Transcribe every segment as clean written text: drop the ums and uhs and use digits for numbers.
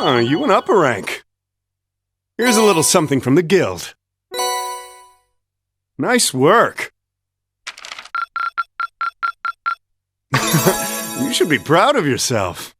Oh, you went up a rank. Here's a little something from the guild. Nice work. You should be proud of yourself.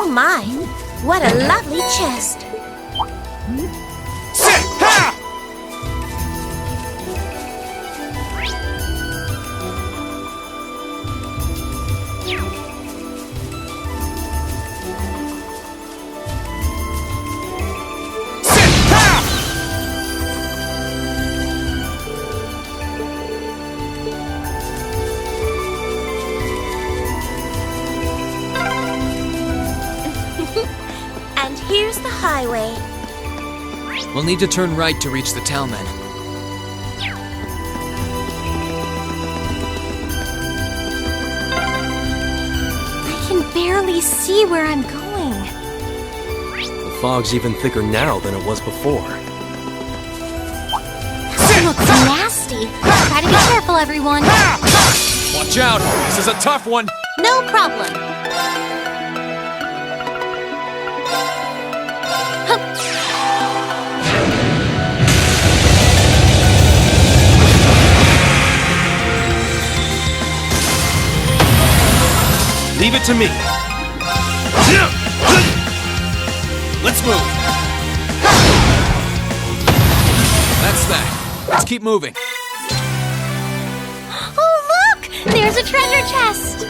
Oh my, what a lovely chest. Sit! Ha! And here's the highway. We'll need to turn right to reach the town then. I can barely see where I'm going. The fog's even thicker now than it was before. This looks nasty. Try to be careful, everyone. Watch out! This is a tough one! No problem. Leave it to me. Let's move. That's that. Let's keep moving. Oh, look! There's a treasure chest.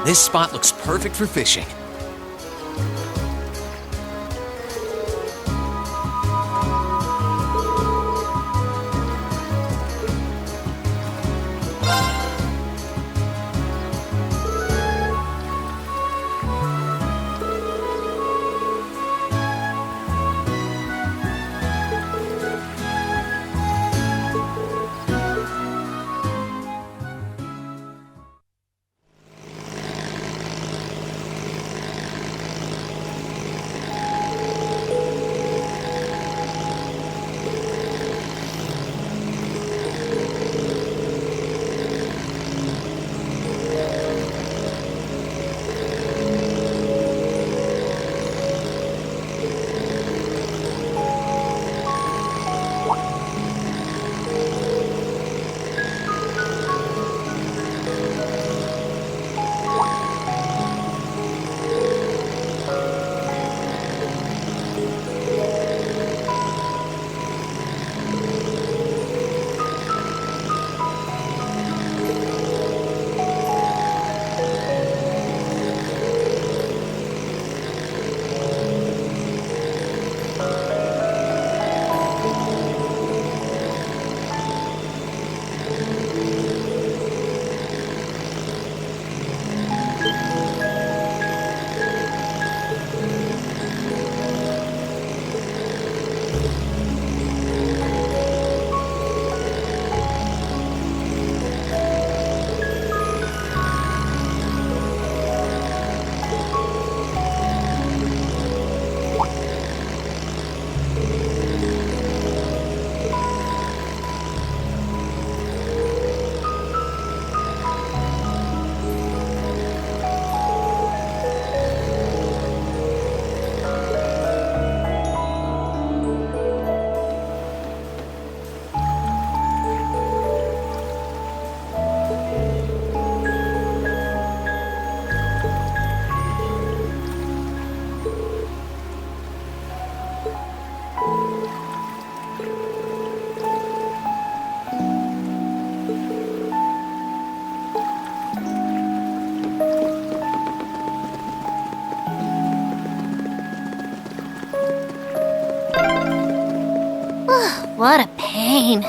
This spot looks perfect for fishing. What a pain.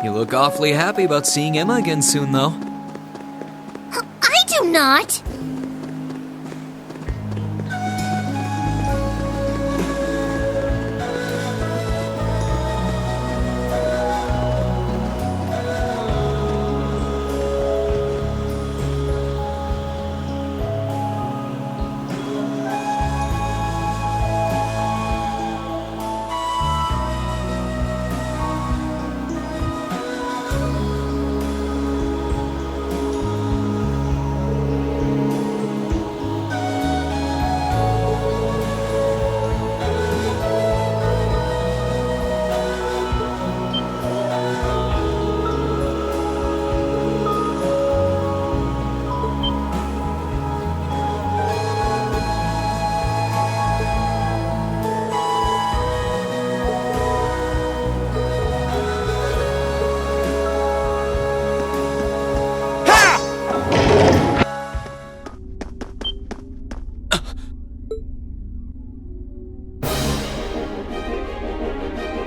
You look awfully happy about seeing Emma again soon, though. I do not.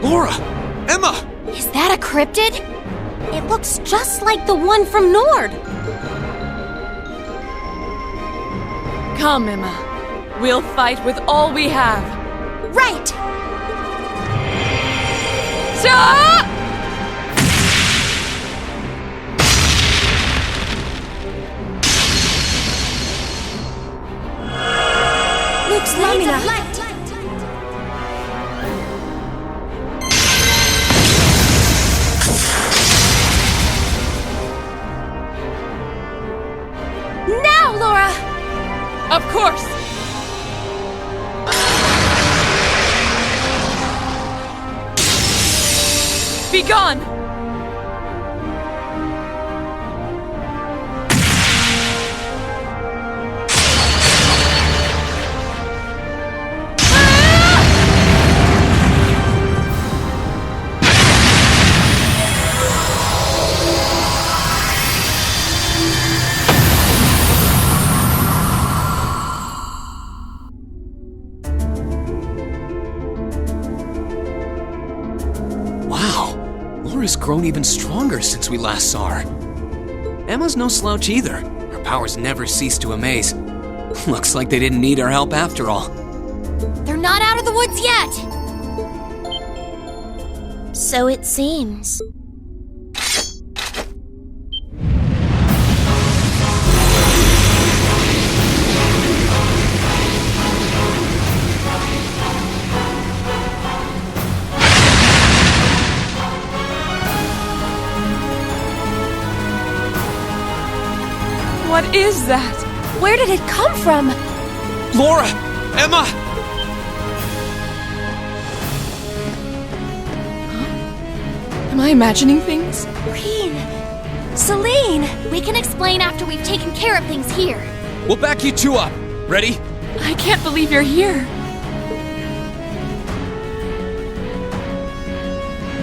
Laura! Emma! Is that a cryptid? It looks just like the one from Nord. Come, Emma. We'll fight with all we have. Right! Stop! Luke's Lamina. Now, Laura! Of course! Be gone! Laura's grown even stronger since we last saw her. Emma's no slouch either. Her powers never cease to amaze. Looks like they didn't need our help after all. They're not out of the woods yet! So it seems. What is that? Where did it come from? Laura! Emma! Am I imagining things? Reen! Celine! We can explain after we've taken care of things here. We'll back you two up. Ready? I can't believe you're here.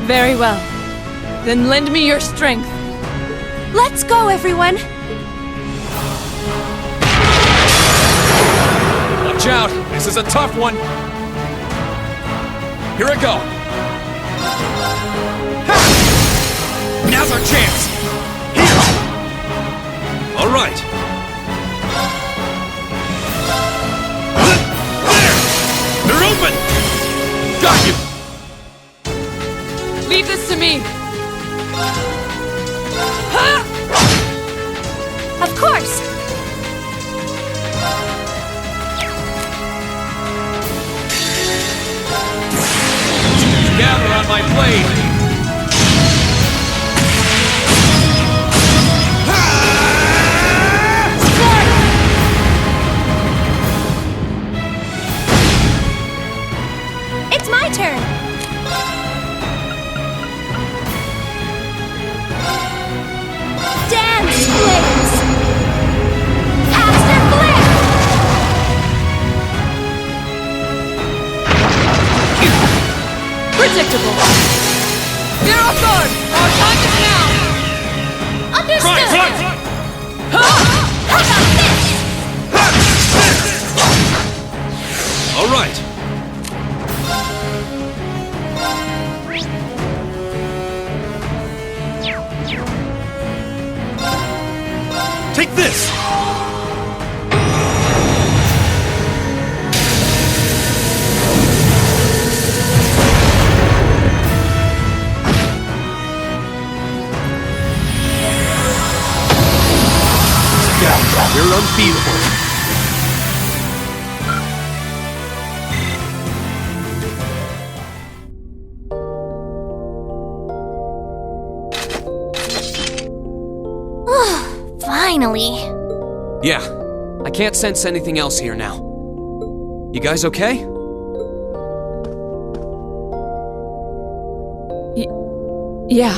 Very well. Then lend me your strength. Let's go, everyone! Watch out! This is a tough one! Here I go! Ha! Now's our chance! Here! All right! There! They're open! Got you! Leave this to me! Of course! Gather on my blade! It's my turn! Dance, Blades! Faster flip! Predictable. You're off guard! Our time is now! Understood! Right. How about this? All right. Take this! You're unbeatable. Finally. Yeah, I can't sense anything else here now. You guys okay? Yeah.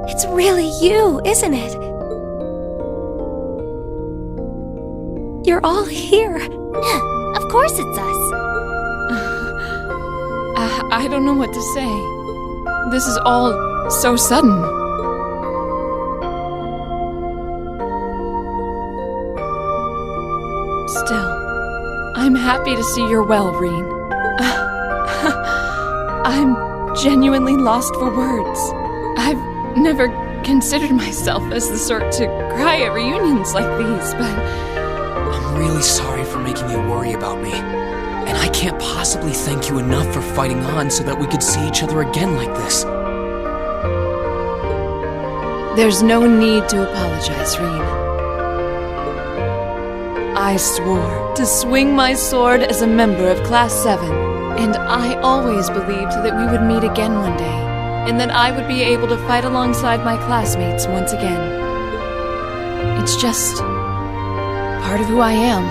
It's really you, isn't it? You're all here. Of course it's us. I don't know what to say. This is all so sudden. Still, I'm happy to see you're well, Reen. I'm genuinely lost for words. I've never considered myself as the sort to cry at reunions like these, but I'm really sorry for making you worry about me. And I can't possibly thank you enough for fighting on so that we could see each other again like this. there's no need to apologize, Rean. I swore to swing my sword as a member of Class 7, and I always believed that we would meet again one day, and that I would be able to fight alongside my classmates once again. It's just part of who I am.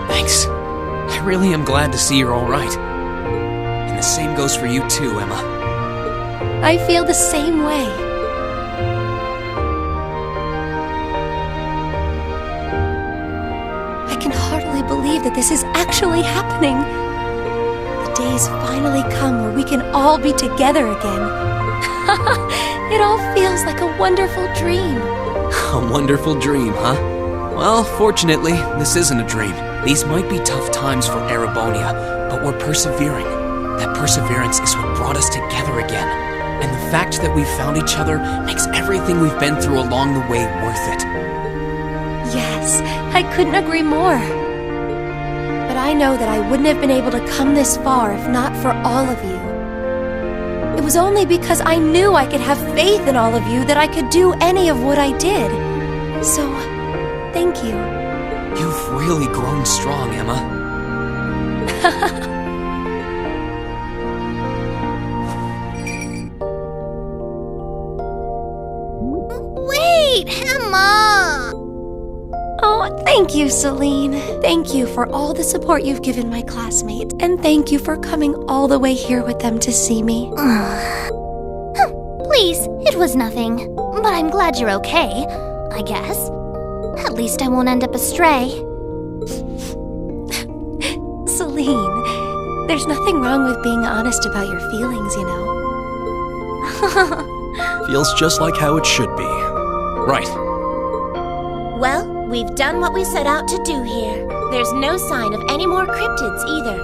Thanks. I really am glad to see you're all right. And the same goes for you too, Emma. I feel the same way. I can hardly believe that this is actually happening. The day's finally come where we can all be together again. It all feels like a wonderful dream. A wonderful dream, huh? Well, fortunately, this isn't a dream. These might be tough times for Erebonia, but we're persevering. That perseverance is what brought us together again. And the fact that we found each other makes everything we've been through along the way worth it. Yes, I couldn't agree more. But I know that I wouldn't have been able to come this far if not for all of you. It was only because I knew I could have faith in all of you that I could do any of what I did. So, thank you. You've really grown strong, Emma. Wait, Emma! Oh, thank you, Celine. Thank you for all the support you've given my classmates, and thank you for coming all the way here with them to see me. Please, it was nothing. But I'm glad you're okay, I guess. At least I won't end up astray. Celine, there's nothing wrong with being honest about your feelings, you know. Feels just like how it should be. Right. Well, we've done what we set out to do here. There's no sign of any more cryptids either.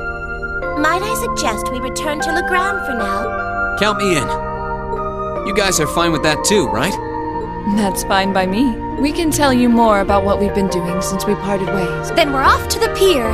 Might I suggest we return to Legrand for now? Count me in. You guys are fine with that too, right? That's fine by me. We can tell you more about what we've been doing since we parted ways. Then we're off to the pier.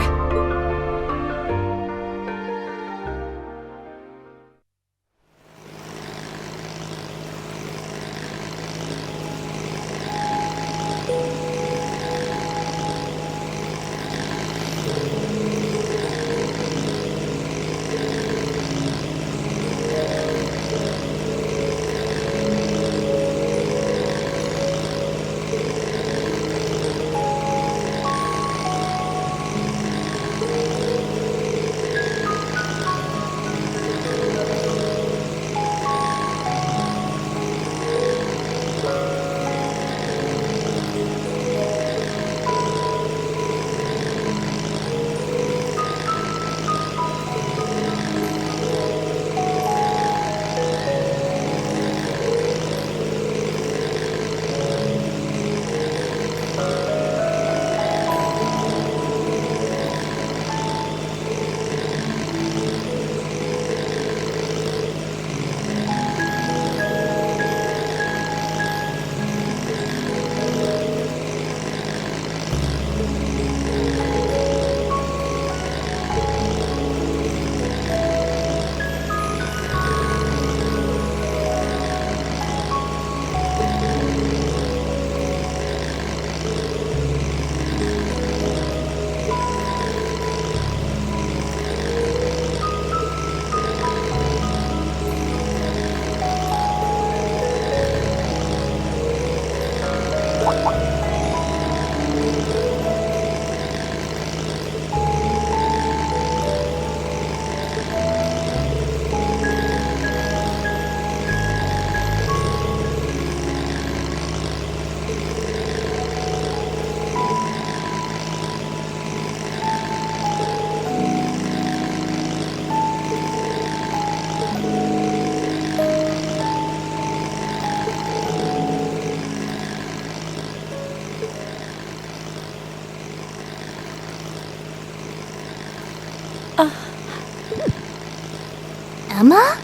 Emma?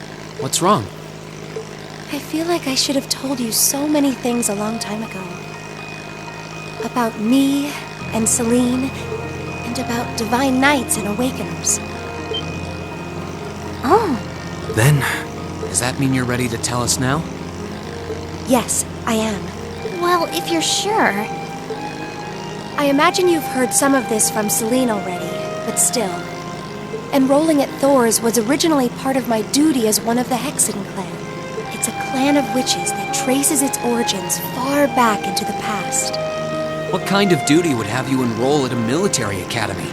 What's wrong? I feel like I should have told you so many things a long time ago. About me and Celine, and about Divine Knights and Awakeners. Oh, Then, does that mean you're ready to tell us now? Yes, I am. well, if you're sure. I imagine you've heard some of this from Celine already, but still. Enrolling at Thor's was originally part of my duty as one of the Hexen clan. It's a clan of witches that traces its origins far back into the past. What kind of duty would have you enroll at a military academy?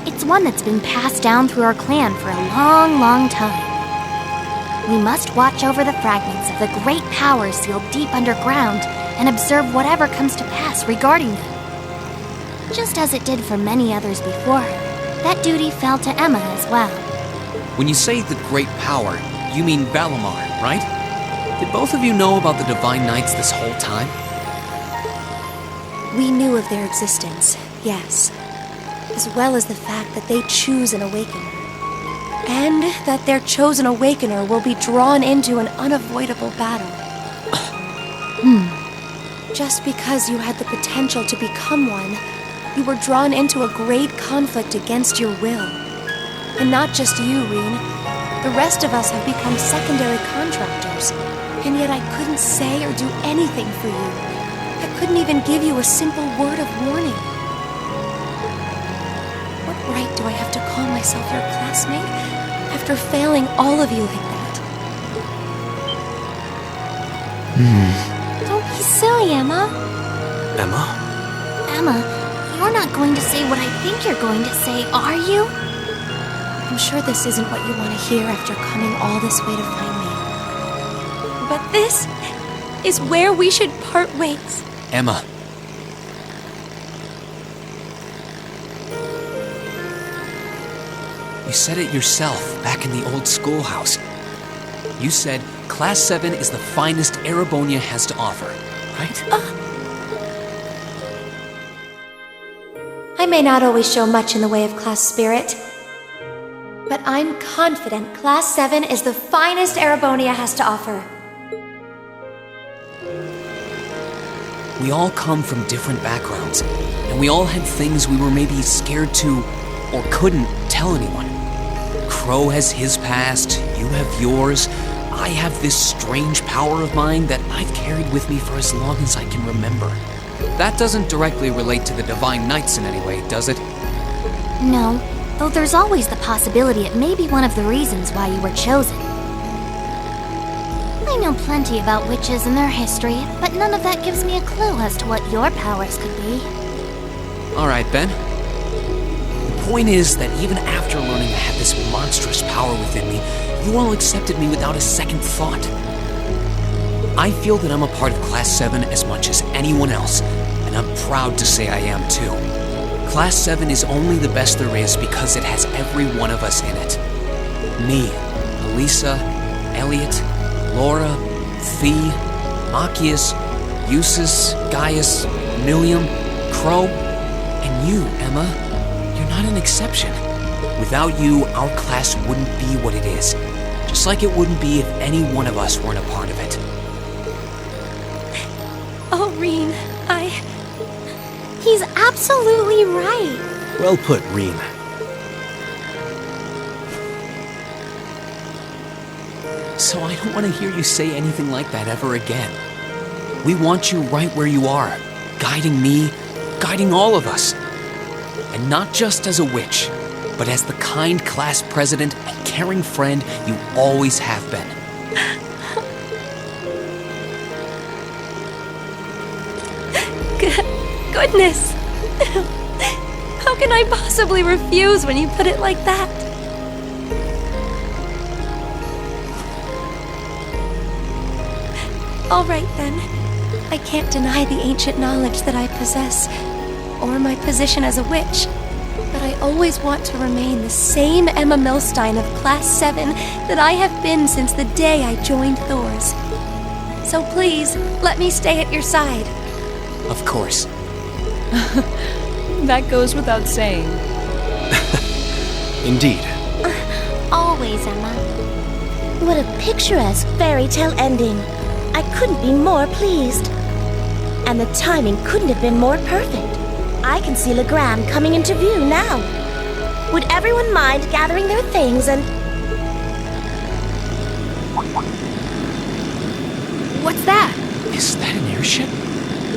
It's one that's been passed down through our clan for a long, long time. We must watch over the fragments of the great powers sealed deep underground and observe whatever comes to pass regarding them. Just as it did for many others before her, that duty fell to Emma as well. When you say the great power, you mean Valimar, right? Did both of you know about the Divine Knights this whole time? We knew of their existence, yes. As well as the fact that they choose an Awakener. And that their chosen Awakener will be drawn into an unavoidable battle. Just because you had the potential to become one, you were drawn into a great conflict against your will. And not just you, Reen. The rest of us have become secondary contractors. And yet I couldn't say or do anything for you. I couldn't even give you a simple word of warning. What right do I have to call myself your classmate after failing all of you like that? Don't be silly, Emma. Emma? Emma, you're not going to say what I think you're going to say, are you? I'm sure this isn't what you want to hear after coming all this way to find me. But this is where we should part ways. Emma. You said it yourself back in the old schoolhouse. You said Class 7 is the finest Erebonia has to offer, right? I may not always show much in the way of class spirit, but I'm confident Class 7 is the finest Erebonia has to offer. We all come from different backgrounds, and we all had things we were maybe scared to or couldn't tell anyone. Crow has his past, you have yours. I have this strange power of mine that I've carried with me for as long as I can remember. That doesn't directly relate to the Divine Knights in any way, does it? No, though there's always the possibility it may be one of the reasons why you were chosen. I know plenty about witches and their history, but none of that gives me a clue as to what your powers could be. Alright, Ben. The point is that even after learning I had this monstrous power within me, you all accepted me without a second thought. I feel that I'm a part of Class 7 as much as anyone else, and I'm proud to say I am too. Class 7 is only the best there is because it has every one of us in it. Me, Elisa, Elliot, Laura, Fee, Machias, Eustace, Gaius, Milliam, Crow, and you, Emma. You're not an exception. Without you, our class wouldn't be what it is. Just like it wouldn't be if any one of us weren't a part of it. Oh, Reen, He's absolutely right. Well put, Reen. So I don't want to hear you say anything like that ever again. We want you right where you are, guiding me, guiding all of us. And not just as a witch, but as the kind class president and caring friend you always have been. Goodness! How can I possibly refuse when you put it like that? All right then. I can't deny the ancient knowledge that I possess, or my position as a witch. But I always want to remain the same Emma Milstein of Class 7 that I have been since the day I joined Thor's. So please, let me stay at your side. Of course. That goes without saying. Indeed. Always, Emma. What a picturesque fairy tale ending. I couldn't be more pleased. And the timing couldn't have been more perfect. I can see Legrand coming into view now. Would everyone mind gathering their things and... What's that? Is that an airship?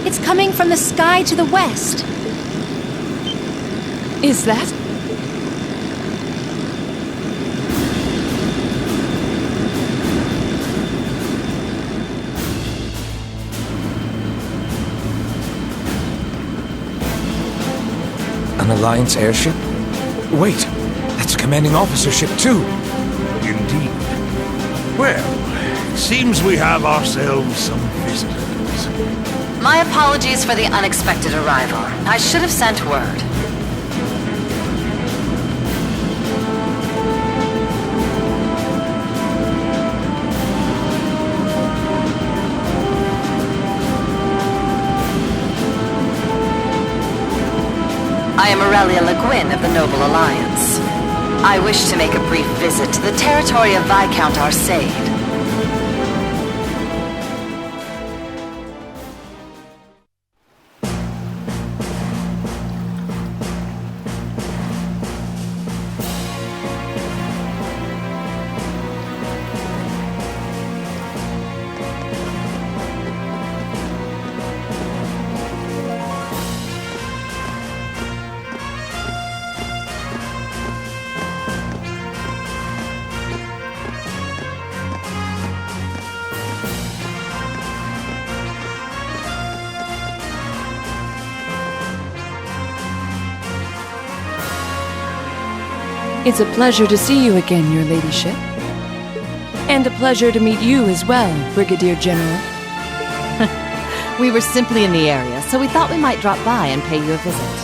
It's coming from the sky to the west. Is that? An Alliance airship? Wait, that's a commanding officer ship too. Indeed. Well, seems we have ourselves some visitors. My apologies for the unexpected arrival. I should have sent word. I am Aurelia Le Guin of the Noble Alliance. I wish to make a brief visit to the territory of Viscount Arcade. It's a pleasure to see you again, your ladyship. And a pleasure to meet you as well, Brigadier General. We were simply in the area, so we thought we might drop by and pay you a visit.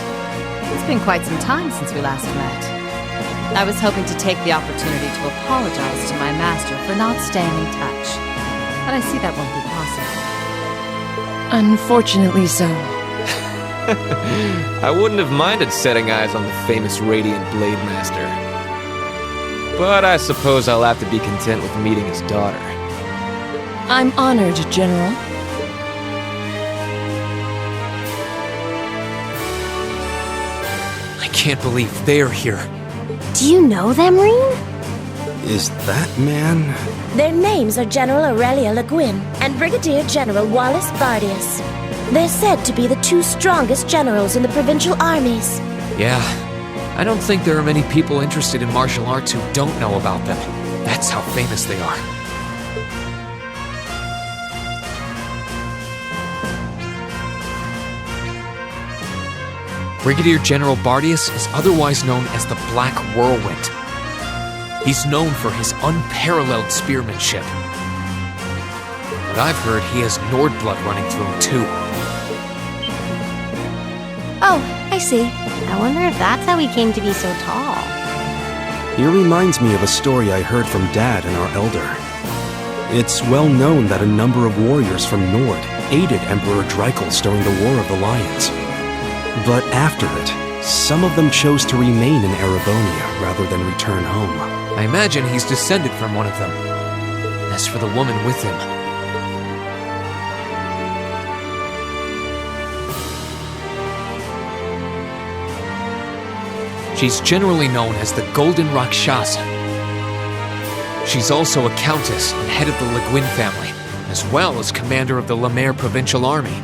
It's been quite some time since we last met. I was hoping to take the opportunity to apologize to my master for not staying in touch, but I see that won't be possible. Unfortunately so. I wouldn't have minded setting eyes on the famous Radiant Blade Master. But I suppose I'll have to be content with meeting his daughter. I'm honored, General. I can't believe they're here. Do you know them, Reen? Is that man? Their names are General Aurelia Le Guin and Brigadier General Wallace Bardius. They're said to be the two strongest generals in the provincial armies. Yeah, I don't think there are many people interested in martial arts who don't know about them. That's how famous they are. Brigadier General Bardius is otherwise known as the Black Whirlwind. He's known for his unparalleled spearmanship. But I've heard he has Nord blood running through him too. Oh, I see. I wonder if that's how he came to be so tall. He reminds me of a story I heard from Dad and our elder. It's well known that a number of warriors from Nord aided Emperor Dreikels during the War of the Lions. But after it, some of them chose to remain in Erebonia rather than return home. I imagine he's descended from one of them. As for the woman with him, she's generally known as the Golden Rakshasa. She's also a countess and head of the Le Guin family, as well as commander of the Le Maire Provincial Army.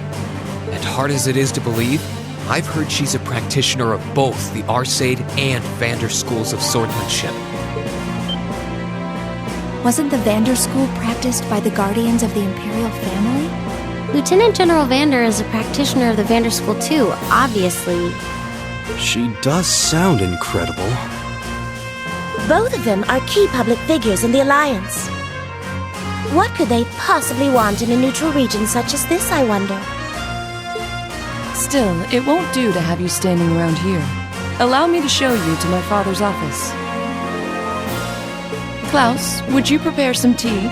And hard as it is to believe, I've heard she's a practitioner of both the Arcade and Vander schools of swordsmanship. Wasn't the Vander School practiced by the guardians of the Imperial family? Lieutenant General Vander is a practitioner of the Vander School too, obviously. She does sound incredible. Both of them are key public figures in the Alliance. What could they possibly want in a neutral region such as this, I wonder? Still, it won't do to have you standing around here. Allow me to show you to my father's office. Klaus, would you prepare some tea?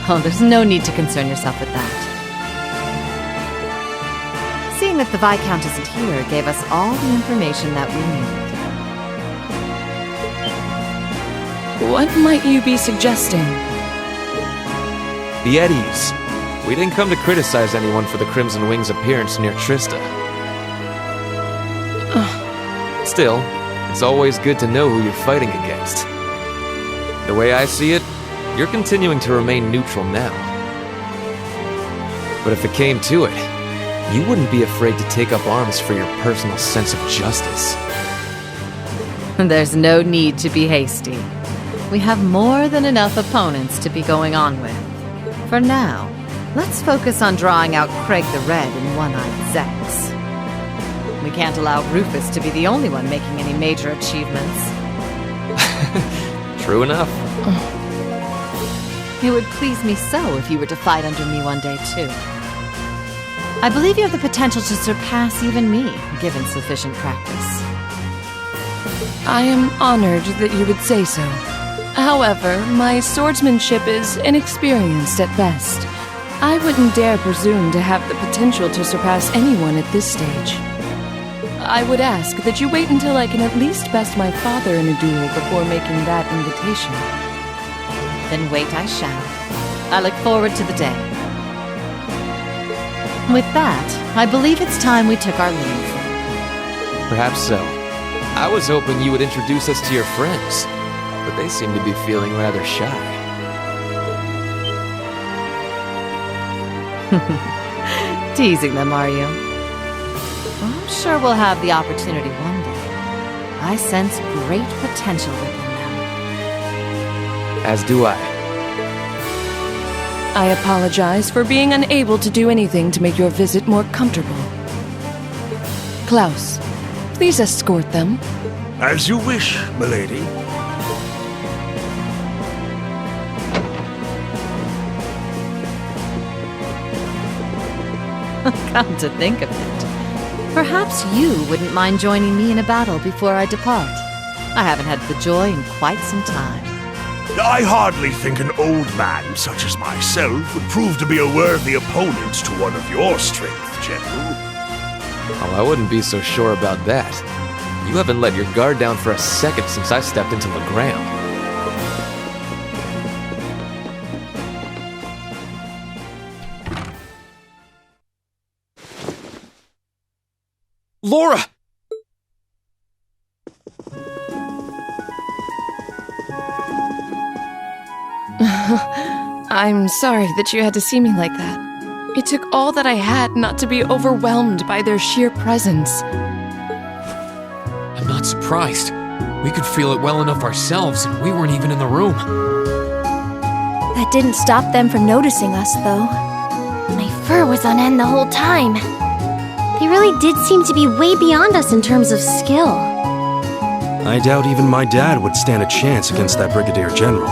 Oh, there's no need to concern yourself with that. Seeing that the Viscount isn't here gave us all the information that we needed. What might you be suggesting? The Eddies. We didn't come to criticize anyone for the Crimson Wing's appearance near Trista. Still, it's always good to know who you're fighting against. The way I see it, you're continuing to remain neutral now. But if it came to it, you wouldn't be afraid to take up arms for your personal sense of justice. There's no need to be hasty. We have more than enough opponents to be going on with. For now, let's focus on drawing out Craig the Red and One-Eyed Zex. We can't allow Rufus to be the only one making any major achievements. True enough. It would please me so if you were to fight under me one day, too. I believe you have the potential to surpass even me, given sufficient practice. I am honored that you would say so. However, my swordsmanship is inexperienced at best. I wouldn't dare presume to have the potential to surpass anyone at this stage. I would ask that you wait until I can at least best my father in a duel before making that invitation. Then wait I shall. I look forward to the day. With that, I believe it's time we took our leave. Perhaps so. I was hoping you would introduce us to your friends, but they seem to be feeling rather shy. Teasing them, are you? I'm sure we'll have the opportunity one day. I sense great potential within them. As do I. I apologize for being unable to do anything to make your visit more comfortable. Klaus, please escort them. As you wish, milady. Come to think of it, perhaps you wouldn't mind joining me in a battle before I depart. I haven't had the joy in quite some time. I hardly think an old man such as myself would prove to be a worthy opponent to one of your strength, General. Oh, I wouldn't be so sure about that. You haven't let your guard down for a second since I stepped into Legram. Laura! I'm sorry that you had to see me like that. It took all that I had not to be overwhelmed by their sheer presence. I'm not surprised. We could feel it well enough ourselves, and we weren't even in the room. That didn't stop them from noticing us, though. My fur was on end the whole time. They really did seem to be way beyond us in terms of skill. I doubt even my dad would stand a chance against that Brigadier General.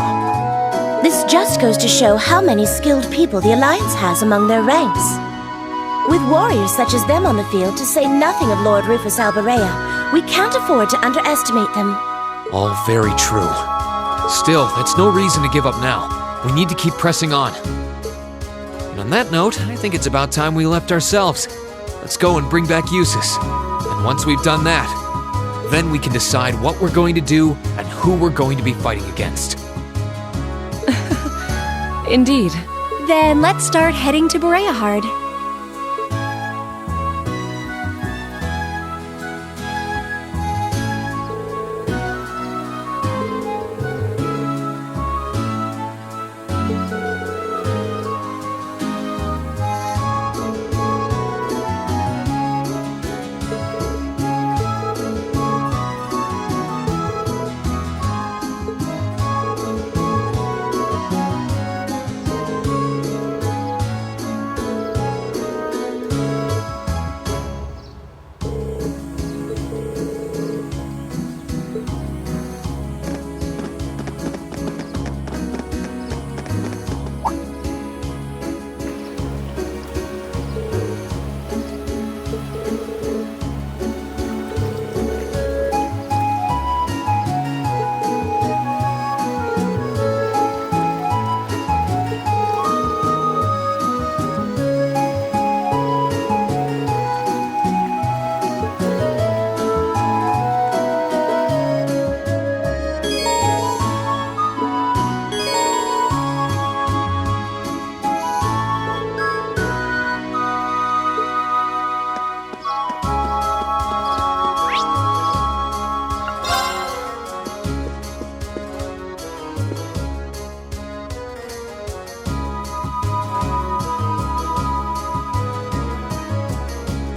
This just goes to show how many skilled people the Alliance has among their ranks. With warriors such as them on the field, to say nothing of Lord Rufus Alberea, we can't afford to underestimate them. All very true. Still, that's no reason to give up now. We need to keep pressing on. And on that note, I think it's about time we left ourselves. Let's go and bring back Eustace. And once we've done that, then we can decide what we're going to do and who we're going to be fighting against. Indeed. Then let's start heading to Boreahard.